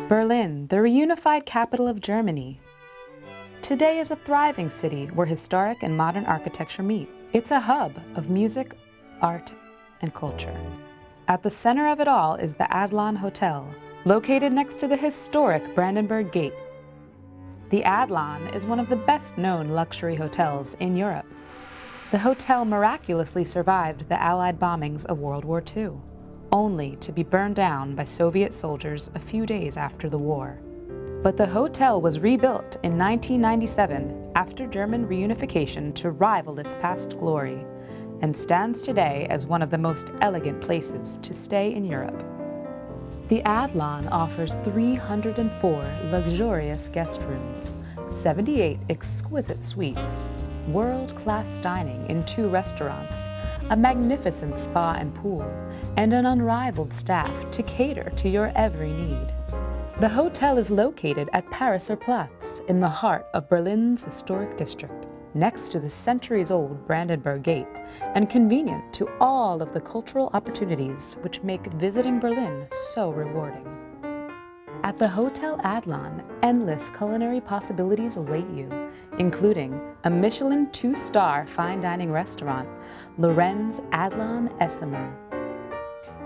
Berlin, the reunified capital of Germany. Today is a thriving city where historic and modern architecture meet. It's a hub of music, art, and culture. At the center of it all is the Adlon Hotel, located next to the historic Brandenburg Gate. The Adlon is one of the best-known luxury hotels in Europe. The hotel miraculously survived the Allied bombings of World War II, only to be burned down by Soviet soldiers a few days after the war. But the hotel was rebuilt in 1997 after German reunification to rival its past glory, and stands today as one of the most elegant places to stay in Europe. The Adlon offers 304 luxurious guest rooms, 78 exquisite suites, world-class dining in 2 restaurants, a magnificent spa and pool, and an unrivaled staff to cater to your every need. The hotel is located at Pariser Platz in the heart of Berlin's historic district, next to the centuries-old Brandenburg Gate, and convenient to all of the cultural opportunities which make visiting Berlin so rewarding. At the Hotel Adlon, endless culinary possibilities await you, including a Michelin 2-star fine dining restaurant, Lorenz Adlon Essemer.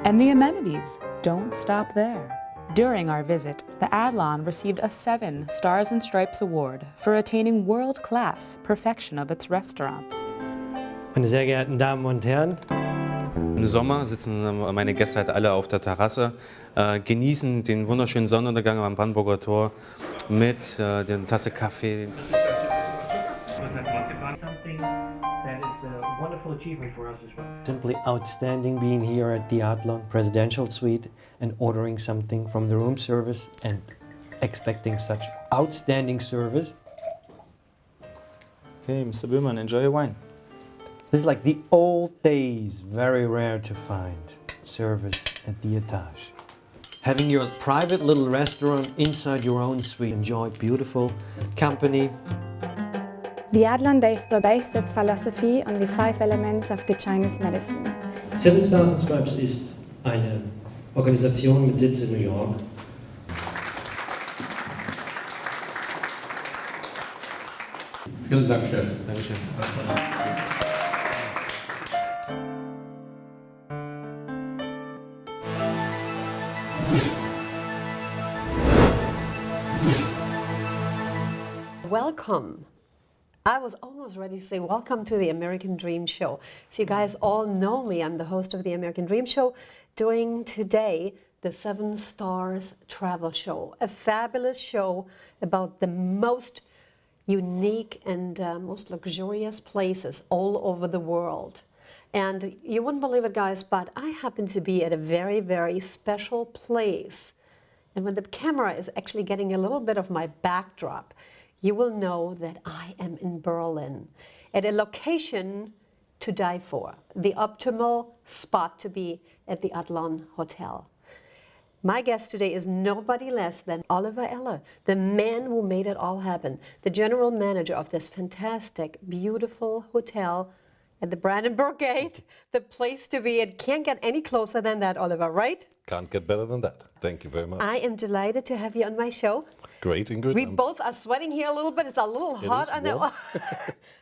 And the amenities don't stop there. During our visit, the Adlon received a 7 Stars and Stripes Award for attaining world-class perfection of its restaurants. Meine sehr geehrten Damen und Herren, im Sommer sitzen meine Gäste halt alle auf der Terrasse, genießen den wunderschönen Sonnenuntergang am Brandenburger Tor mit der Tasse Kaffee. That is a wonderful achievement for us as well. Simply outstanding being here at the Adlon Presidential Suite and ordering something from the room service and expecting such outstanding service. Okay, Mr. Buehrmann, enjoy your wine. This is like the old days, very rare to find service at the etage. Having your private little restaurant inside your own suite, enjoy beautiful company. The Adlon Days were based its philosophy on the 5 elements of the Chinese medicine. 7 Stars and Stripes ist eine Organisation mit Sitz in New York. Vielen Dank, Chef. Dankeschön. Welcome. I was almost ready to say welcome to the American Dream Show. So you guys all know me. I'm the host of the American Dream Show, doing today the 7 Stars Travel Show, a fabulous show about the most unique and most luxurious places all over the world. And you wouldn't believe it, guys, but I happen to be at a very, very special place. And when the camera is actually getting a little bit of my backdrop, you will know that I am in Berlin, at a location to die for, the optimal spot to be at the Adlon Hotel. My guest today is nobody less than Oliver Eller, the man who made it all happen, the general manager of this fantastic, beautiful hotel at the Brandenburg Gate, the place to be. It can't get any closer than that, Oliver, right? Can't get better than that. Thank you very much. I am delighted to have you on my show. Great, Ingrid. We both are sweating here a little bit. It's a little hot on the...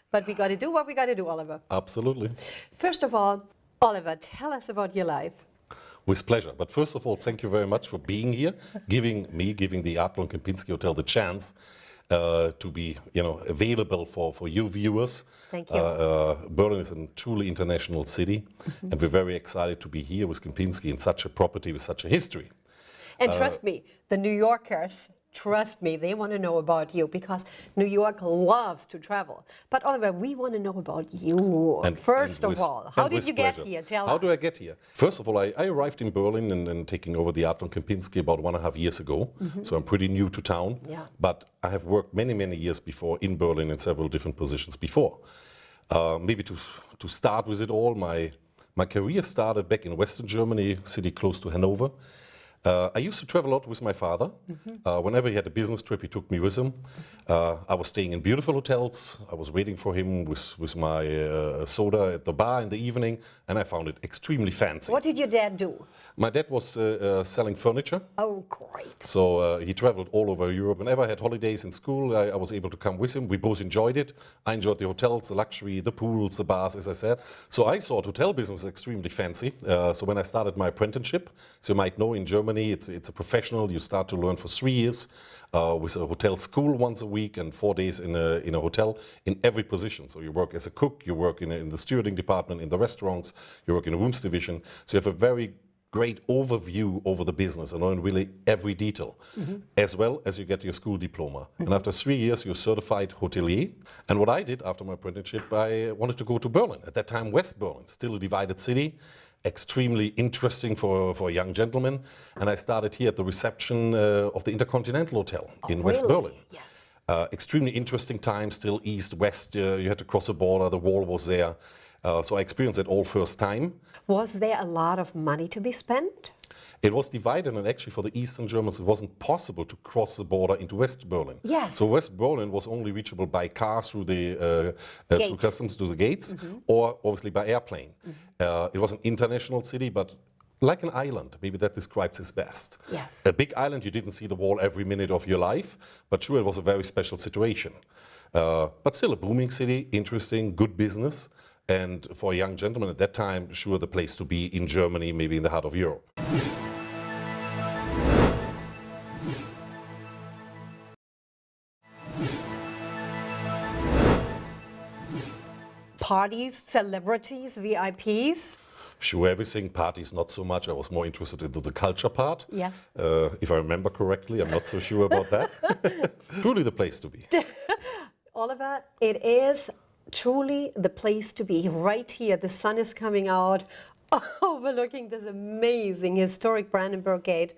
But we got to do what we got to do, Oliver. Absolutely. First of all, Oliver, tell us about your life. With pleasure. But first of all, thank you very much for being here, giving the Adlon Kempinski Hotel the chance to be, available for you viewers. Thank you. Berlin is a truly international city, and we're very excited to be here with Kempinski in such a property with such a history. And trust me, the New Yorkers, trust me, they want to know about you because New York loves to travel. But Oliver, we want to know about you. First of all, how did you get here? Tell us. How do I get here? First of all, I arrived in Berlin and taking over the Adlon Kempinski about 1.5 years ago. So I'm pretty new to town. Yeah. But I have worked many, many years before in Berlin in several different positions before. Maybe to start with it all, my career started back in Western Germany, a city close to Hanover. I used to travel a lot with my father. Whenever he had a business trip, he took me with him. I was staying in beautiful hotels. I was waiting for him with my soda at the bar in the evening, and I found it extremely fancy. What did your dad do? My dad was selling furniture. Oh, great. So he traveled all over Europe. Whenever I had holidays in school, I was able to come with him. We both enjoyed it. I enjoyed the hotels, the luxury, the pools, the bars, as I said. So I thought hotel business extremely fancy. So when I started my apprenticeship, so you might know in Germany, it's a professional. You start to learn for 3 years with a hotel school once a week and 4 days in a hotel in every position. So you work as a cook, you work in the stewarding department, in the restaurants, you work in the rooms division. So you have a very great overview over the business and learn really every detail, as well as you get your school diploma. And after 3 years, you're certified hotelier. And what I did after my apprenticeship, I wanted to go to Berlin. At that time, West Berlin, still a divided city, extremely interesting for a young gentleman. And I started here at the reception of the Intercontinental Hotel in West really? Berlin. Yes. Extremely interesting time, still east-west. You had to cross the border, the wall was there. So I experienced it all first time. Was there a lot of money to be spent? It was divided, and actually for the Eastern Germans, it wasn't possible to cross the border into West Berlin. Yes. So West Berlin was only reachable by car through the through customs to the gates, or obviously by airplane. It was an international city, but like an island. Maybe that describes it best. Yes. A big island, you didn't see the wall every minute of your life, but sure, it was a very special situation. But still a booming city, interesting, good business. And for a young gentleman at that time, sure, the place to be in Germany, maybe in the heart of Europe. Parties, celebrities, VIPs? Sure, everything, parties not so much. I was more interested in the culture part. Yes. If I remember correctly, I'm not so sure about that. Truly the place to be. Oliver, it is truly the place to be. Right here, the sun is coming out, overlooking this amazing historic Brandenburg Gate.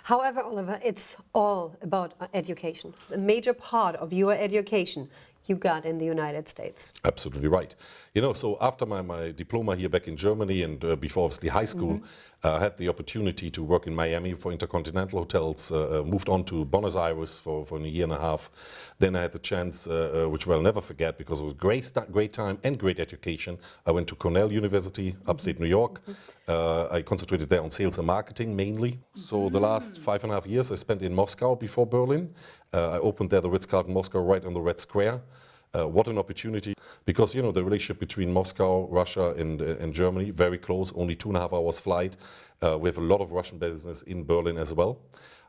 However, Oliver, it's all about education. A major part of your education you got in the United States. Absolutely right. You know, so after my diploma here back in Germany and before obviously high school, I had the opportunity to work in Miami for Intercontinental Hotels, moved on to Buenos Aires for a year and a half. Then I had the chance, which I'll never forget because it was great time and great education. I went to Cornell University, upstate New York. I concentrated there on sales and marketing mainly. So the last 5.5 years I spent in Moscow before Berlin. I opened there the Ritz-Carlton Moscow right on the Red Square. What an opportunity, because you know the relationship between Moscow, Russia and Germany, very close, only 2.5 hours flight. We have a lot of Russian business in Berlin as well.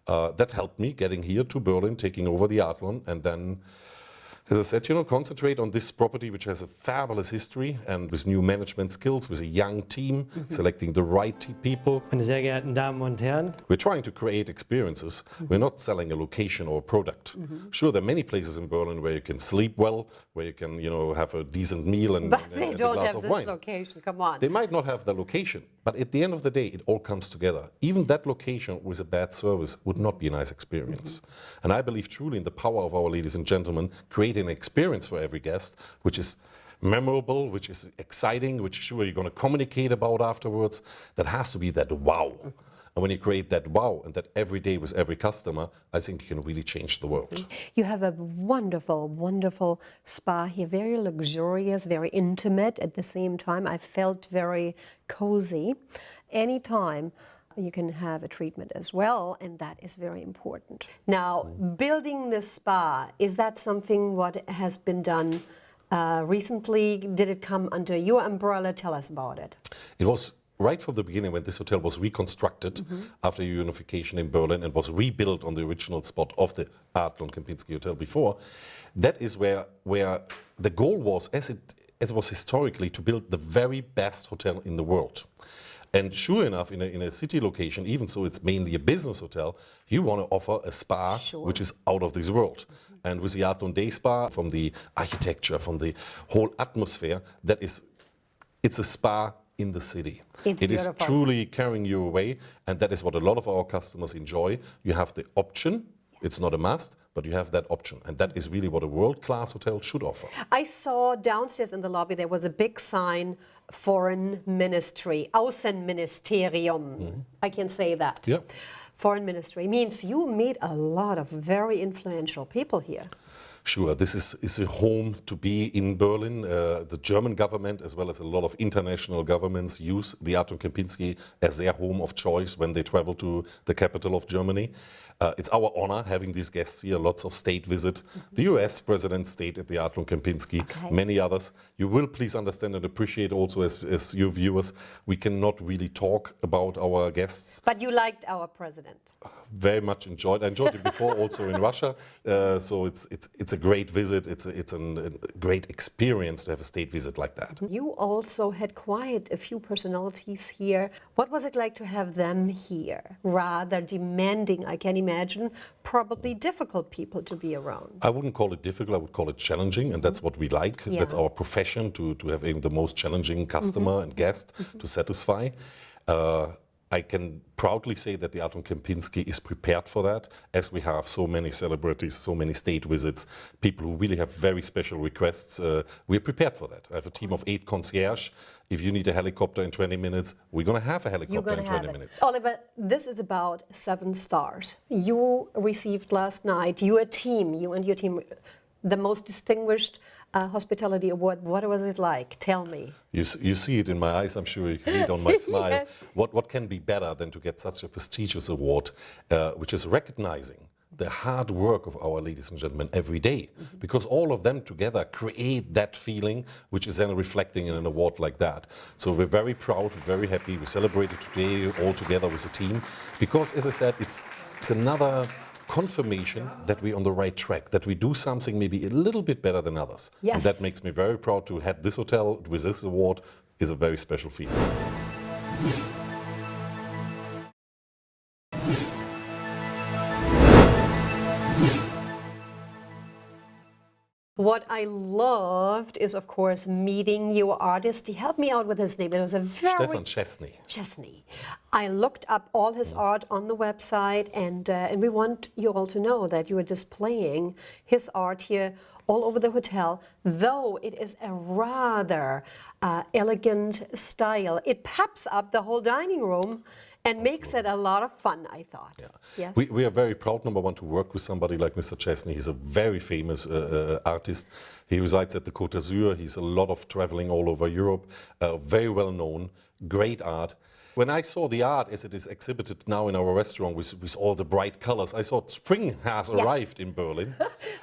That helped me getting here to Berlin, taking over the Adlon, and then, as I said, you know, concentrate on this property which has a fabulous history and with new management skills, with a young team, selecting the right people. Meine sehr geehrten Damen und Herren, We're trying to create experiences. We're not selling a location or a product. Sure, there are many places in Berlin where you can sleep well, where you can, you know, have a decent meal and, But and they a don't glass have of this wine. location, come on. They might not have the location, but at the end of the day, it all comes together. Even that location with a bad service would not be a nice experience. And I believe truly in the power of our ladies and gentlemen, creating an experience for every guest, which is memorable, which is exciting, which sure you're going to communicate about afterwards. That has to be that wow. And when you create that wow and that every day with every customer, I think you can really change the world. You have a wonderful, wonderful spa here, very luxurious, very intimate at the same time. I felt very cozy. Anytime you can have a treatment as well, and that is very important. Now, building this spa, is that something what has been done recently? Did it come under your umbrella? Tell us about it. It was right from the beginning when this hotel was reconstructed after unification in Berlin and was rebuilt on the original spot of the Adlon Kempinski Hotel before. That is where the goal was, as it was historically, to build the very best hotel in the world. And sure enough, in a city location, even so it's mainly a business hotel, you want to offer a spa which is out of this world. And with the Adlon Day Spa, from the architecture, from the whole atmosphere, it's a spa in the city. It is truly carrying you away, and that is what a lot of our customers enjoy. You have the option, it's not a must, but you have that option, and that is really what a world-class hotel should offer. I saw downstairs in the lobby there was a big sign, Foreign Ministry, Außenministerium. I can say that. Yeah. foreign ministry. Means you meet a lot of very influential people here. Sure, this is a home to be in Berlin. The German government, as well as a lot of international governments, use the Adlon Kempinski as their home of choice when they travel to the capital of Germany. It's our honor having these guests here, lots of state visit. The US President stayed at the Adlon Kempinski, many others. You will please understand and appreciate also as your viewers, we cannot really talk about our guests. But you liked our president. Very much enjoyed. I enjoyed it before also in Russia. So it's a great visit. It's a great experience to have a state visit like that. You also had quite a few personalities here. What was it like to have them here? Rather demanding, I can imagine, probably difficult people to be around. I wouldn't call it difficult, I would call it challenging, and that's what we like. Yeah. That's our profession, to have the most challenging customer and guest to satisfy. I can proudly say that the Adlon Kempinski is prepared for that, as we have so many celebrities, so many state visits, people who really have very special requests. We're prepared for that. I have a team of 8 concierge. If you need a helicopter in 20 minutes, we're going to have a helicopter in 20 minutes. Oliver, this is about 7 stars. You received last night, your team, you and your team, the most distinguished hospitality award. What was it like? Tell me. You see it in my eyes, I'm sure you see it on my smile. Yes. What can be better than to get such a prestigious award, which is recognizing the hard work of our ladies and gentlemen every day, because all of them together create that feeling, which is then reflecting in an award like that. So we're very proud, we're very happy. We celebrated today all together with the team, because, as I said, it's another confirmation that we're on the right track, that we do something maybe a little bit better than others. Yes. And that makes me very proud to head this hotel with this award. Is a very special feeling. What I loved is, of course, meeting your artist. He helped me out with his name. It was a very... Stefan Chesney. Chesney. I looked up all his art on the website, and we want you all to know that you are displaying his art here all over the hotel, though it is a rather elegant style. It peps up the whole dining room and makes it a lot of fun, I thought. Yeah. Yes? We are very proud, number one, to work with somebody like Mr. Chesney. He's a very famous artist. He resides at the Côte d'Azur. He's a lot of traveling all over Europe. Very well known, great art. When I saw the art as it is exhibited now in our restaurant with all the bright colors, I thought spring has arrived in Berlin.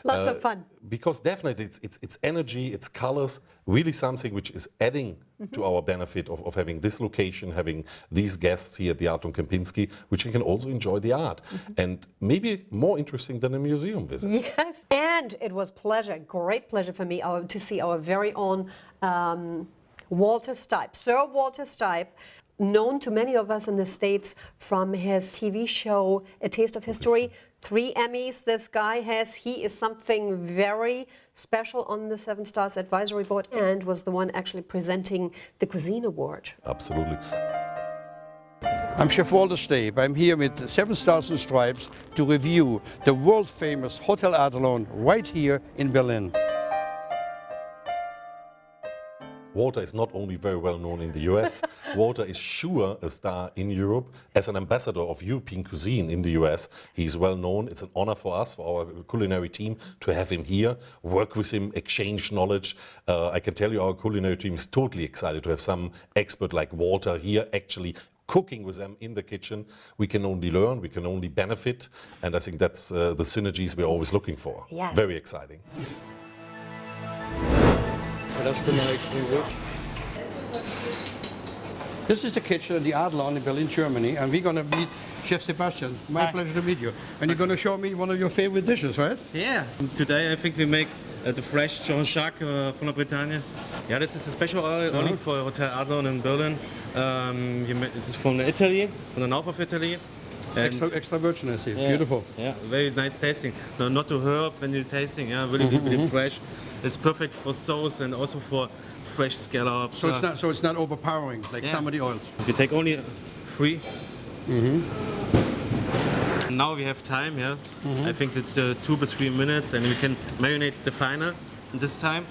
Lots of fun. Because definitely it's energy, it's colors, really something which is adding to our benefit of having this location, having these guests here at the Adlon Kempinski, which can also enjoy the art. And maybe more interesting than a museum visit. Yes, and it was great pleasure for me to see our very own Walter Staib, Sir Walter Staib, known to many of us in the States from his TV show, A Taste of History. 3 Emmys this guy has. He is something very special on the 7 Stars Advisory Board and was the one actually presenting the Cuisine Award. Absolutely. I'm Chef Walter Staib. I'm here with 7 Stars and Stripes to review the world-famous Hotel Adlon right here in Berlin. Walter is not only very well known in the US, Walter is sure a star in Europe. As an ambassador of European cuisine in the US, he's well known. It's an honor for us, for our culinary team, to have him here, work with him, exchange knowledge. I can tell you our culinary team is totally excited to have some expert like Walter here actually cooking with them in the kitchen. We can only learn, we can only benefit, and I think that's the synergies we're always looking for. Yes. Very exciting. This is the kitchen at the Adlon in Berlin, Germany, and we're going to meet Chef Sebastian. My pleasure to meet you. And you're going to show me one of your favorite dishes, right? Yeah, today I think we make the fresh Jean-Jacques from the Bretagne. Yeah, this is a special only for Hotel Adlon in Berlin. This is from Italy, from the north of Italy. Extra virgin, I see. Yeah, Beautiful. Yeah, very nice tasting. No, not too herb when you're tasting. Yeah, really fresh. It's perfect for sauce and also for fresh scallops. So it's not overpowering like some of the oils. You take only 3. Now we have time. Yeah, I think it's 2 to 3 minutes, and we can marinate the finer this time.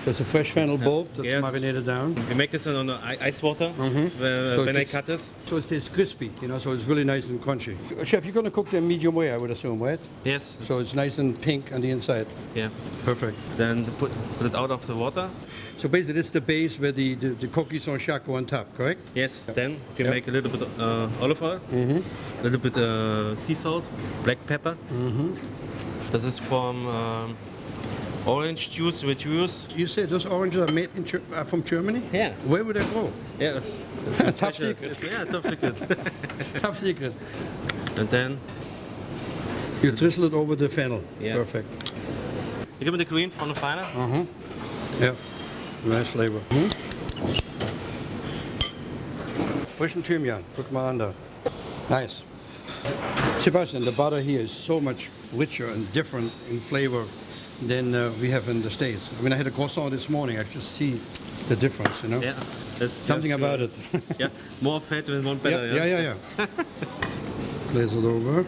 That's a fresh fennel bulb that's Yes. marinated down. We make this on the ice water So when I it's- cut this. So it stays crispy, you know, so it's really nice and crunchy. Chef, you're going to cook them medium rare, I would assume, right? Yes. So it's nice and pink on the inside. Yeah. Perfect. Then put it out of the water. So basically, this is the base where the cookies on shack go on top, correct? Yes. Then you Yeah. make a little bit olive oil, a little bit sea salt, black pepper. This is from orange juice reduced. You say those oranges are made in from Germany? Yeah. Where would they grow? Yeah, it's Top special. secret. Yeah, top secret. Top secret. And then You drizzle it over the fennel. Yeah. Perfect. you give me the green from the final. Yeah. Nice flavor. Frischen Thymian. Guck mal an da. Nice. Sebastian, the butter here is so much richer and different in flavor than we have in the States. I mean, I had a croissant this morning. I just see the difference, you know? Yeah. That's Something just, about it. Yeah, more fat and one better. Yeah. Glaze it over.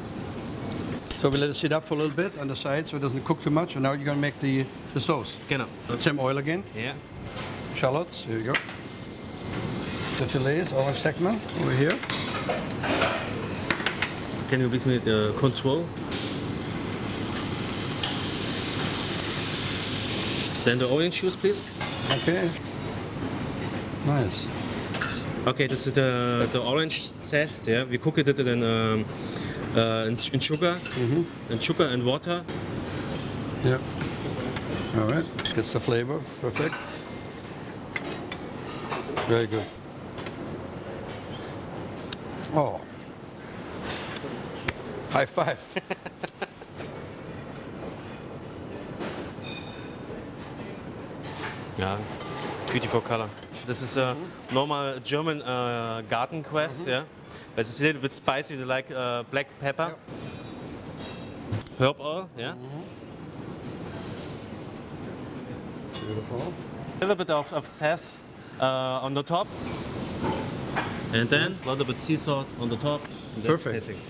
So we let it sit up for a little bit on the side so it doesn't cook too much. And now you're going to make the sauce. Genau. Some oil again. Yeah. Shallots, here you go. The fillets, orange segment over here. Can you give me the control? Then the orange juice, please. Okay. Nice. Okay, this is the orange zest. Yeah, we cook it in sugar, in sugar and water. Yeah. All right. Gets the flavor. Perfect. Very good. Oh. High five. Yeah, beautiful color. This is a normal German garden cress. Yeah, this is a little bit spicy. You like black pepper, herb oil. Yeah, Beautiful. a little bit of sass on the top, and then a little bit sea salt on the top. And that's Perfect. tasting.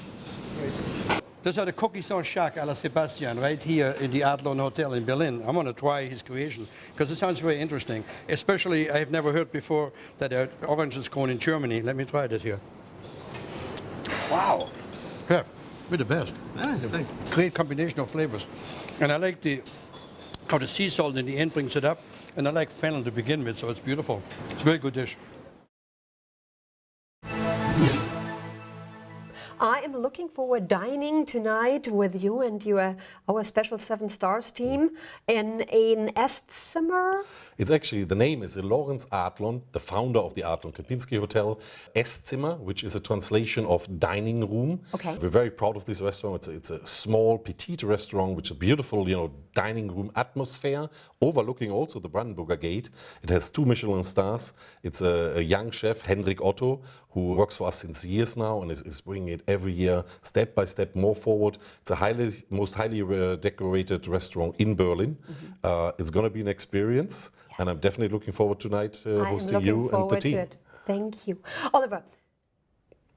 Those are the cookies on shack à la Sebastian right here in the Adlon Hotel in Berlin. I'm going to try his creation because it sounds very interesting. Especially, I've never heard before that there are oranges grown in Germany. Let me try that here. Wow. Chef, we're the best. Ah, thanks. Great combination of flavors. And I like how the sea salt in the end brings it up. And I like fennel to begin with, so it's beautiful. It's a very good dish. I am looking forward dining tonight with you and our special 7 Stars team in an Esszimmer. It's actually, the name is Lorenz Adlon, the founder of the Adlon Kempinski Hotel. Esszimmer, which is a translation of dining room. Okay. We're very proud of this restaurant. It's a small, petite restaurant, which is a beautiful, dining room atmosphere, overlooking also the Brandenburger Gate. It has 2 Michelin stars. It's a young chef, Hendrik Otto, who works for us since years now and is bringing it every year, step by step, more forward. It's a most highly decorated restaurant in Berlin. It's going to be an experience, and I'm definitely looking forward tonight hosting you and the team. Thank you. Oliver,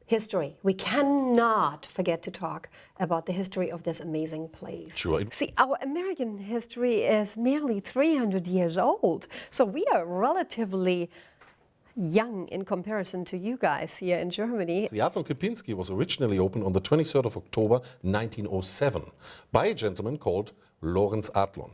history. We cannot forget to talk about the history of this amazing place. Sure. See, our American history is merely 300 years old, so we are relatively young in comparison to you guys here in Germany. The Adlon Kempinski was originally opened on the 23rd of October 1907 by a gentleman called Lorenz Adlon.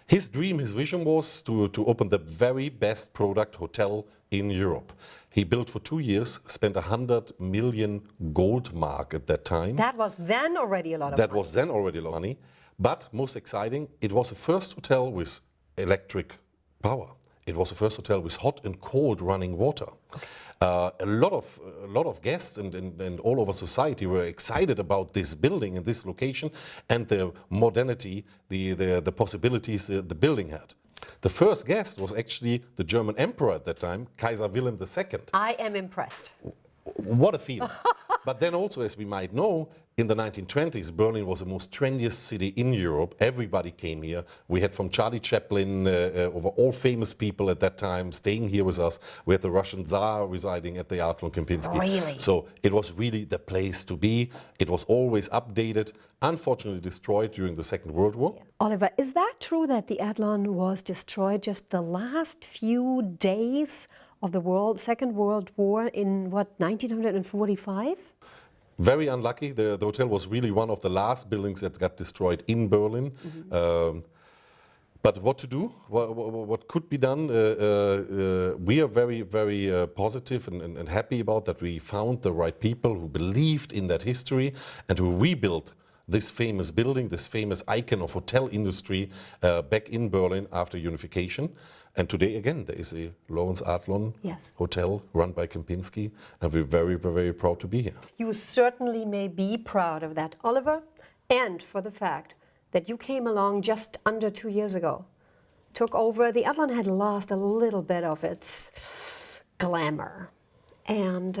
His dream, his vision was to open the very best product hotel in Europe. He built for 2 years, spent 100 million gold mark at that time. That was then already a lot of That money. was then already a lot of money. But most exciting, it was the first hotel with electric power. It was the first hotel with hot and cold running water. A lot of guests and all over society were excited about this building and this location and the modernity, the possibilities the building had. The first guest was actually the German emperor at that time, Kaiser Wilhelm II. I am impressed. What a feeling. But then also, as we might know, in the 1920s, Berlin was the most trendiest city in Europe. Everybody came here. We had from Charlie Chaplin over all famous people at that time staying here with us. We had the Russian Tsar residing at the Adlon Kempinski. Really? So it was really the place to be. It was always updated, unfortunately destroyed during the Second World War. Yeah. Oliver, is that true that the Adlon was destroyed just the last few days of the Second World War in, what, 1945? Very unlucky. The hotel was really one of the last buildings that got destroyed in Berlin. But what to do? What could be done? We are very, very positive and happy about that. We found the right people who believed in that history and who rebuilt this famous building, this famous icon of hotel industry back in Berlin after unification. And today, again, there is a Lawrence Adlon hotel run by Kempinski, and we're very, very proud to be here. You certainly may be proud of that, Oliver, and for the fact that you came along just under 2 years ago, took over. The Adlon had lost a little bit of its glamour. And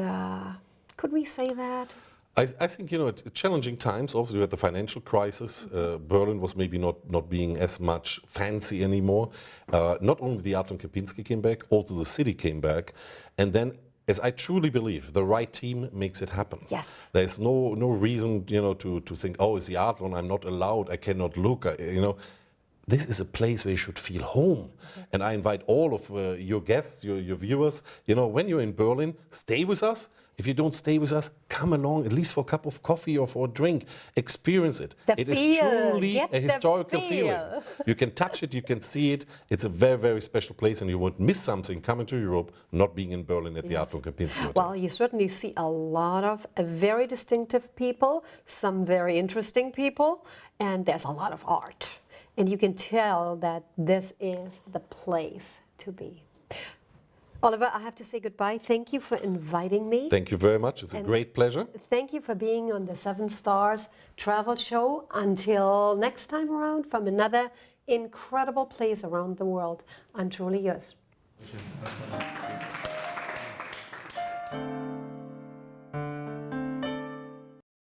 could we say that? I think, at challenging times, obviously we had the financial crisis. Berlin was maybe not being as much fancy anymore. Not only the Adlon Kempinski came back, also the city came back. And then, as I truly believe, the right team makes it happen. Yes. There's no reason, to think, oh, it's the Adlon, I'm not allowed, I cannot look, This is a place where you should feel home. And I invite all of your guests, your viewers, when you're in Berlin, stay with us. If you don't stay with us, come along, at least for a cup of coffee or for a drink. Experience it. It is truly a historical feeling. You can touch it, you can see it. It's a very, very special place, and you won't miss something coming to Europe, not being in Berlin at the Adlon Kempinski Hotel. Well, you certainly see a lot of very distinctive people, some very interesting people, and there's a lot of art. And you can tell that this is the place to be. Oliver, I have to say goodbye. Thank you for inviting me. Thank you very much. It's a great pleasure. Thank you for being on the 7 Stars Travel Show. Until next time around, from another incredible place around the world, I'm truly yours.